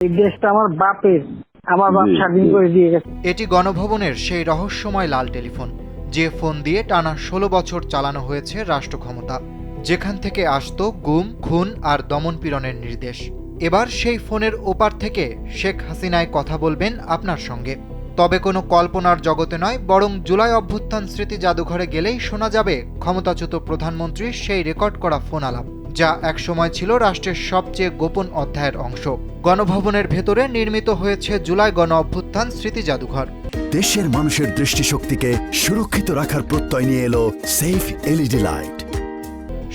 এই দেশটা আমার বাপের, আমার বাপ স্বাধীন করে দিয়ে গেছে। এটি গণভবনের সেই রহস্যময় লাল টেলিফোন, যে ফোন দিয়ে টানা 16 বছর চালানো হয়েছে রাষ্ট্র ক্ষমতা, যেখান থেকে আসতো গুম, খুন আর দমনপীড়নের নির্দেশ। এবার সেই ফোনের ওপার থেকে শেখ হাসিনায় কথা বলবেন আপনার সঙ্গে। তবে কোনো কল্পনার জগতে নয়, বরং জুলাই অভ্যুত্থান স্মৃতি জাদুঘরে গেলেই শোনা যাবে ক্ষমতাচ্যুত প্রধানমন্ত্রীর সেই রেকর্ড করা ফোন আলাপ, যা একসময় ছিল রাষ্ট্রের সবচেয়ে গোপন অধ্যায়ের অংশ। গণভবনের ভেতরে নির্মিত হয়েছে জুলাই গণ অভ্যুত্থান স্মৃতি জাদুঘর। দেশের মানুষের দৃষ্টিশক্তিকে সুরক্ষিত রাখার প্রত্যয় নিয়ে এলো সেফ এলইডি লাইট।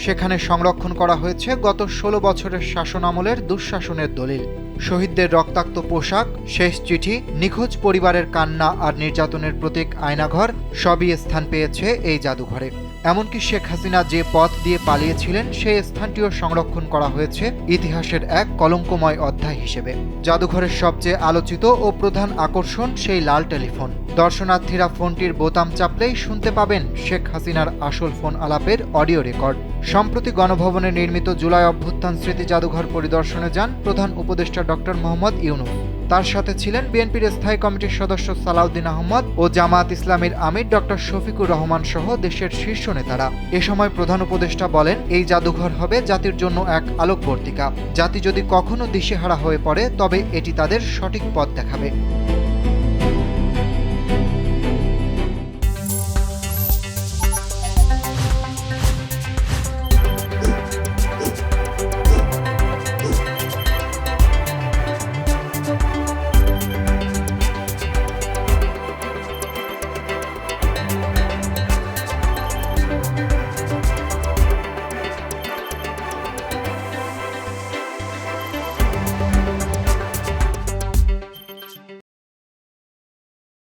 সেখানে সংরক্ষণ করা হয়েছে গত 16 বছরের শাসনামলের দুঃশাসনের দলিল, শহীদদের রক্তাক্ত পোশাক, শেষ চিঠি, নিখোঁজ পরিবারের কান্না আর নির্যাতনের প্রতীক আয়নাঘর সবই স্থান পেয়েছে এই জাদুঘরে। এমনকি শেখ হাসিনা যে পথ দিয়ে পালিয়েছিলেন সেই স্থানটিও সংরক্ষণ করা হয়েছে ইতিহাসের এক কলঙ্কময় অধ্যায় হিসেবে। জাদুঘরের সবচেয়ে আলোচিত ও প্রধান আকর্ষণ সেই লাল টেলিফোন। দর্শনার্থীরা ফোনটির বোতাম চাপলেই শুনতে পাবেন শেখ হাসিনার আসল ফোন আলাপের অডিও রেকর্ড। সম্প্রতি গণভবনে নির্মিত জুলাই অভ্যুত্থান স্মৃতি জাদুঘর পরিদর্শনে যান প্রধান উপদেষ্টা ডক্টর মোহাম্মদ ইউনূস। তার সাথে ছিলেন বিএনপির স্থায়ী কমিটির সদস্য সালাউদ্দিন আহমদ ও জামায়াত ইসলামীর আমির ডক্টর শফিকুর রহমান সহ দেশের শীর্ষ নেতারা। এ সময় প্রধান উপদেষ্টা বলেন, এই জাদুঘর হবে জাতির জন্য এক আলোকবর্তিকা। জাতি যদি কখনো দিশেহারা হয়ে পড়ে, তবে এটি তাদের সঠিক পথ দেখাবে।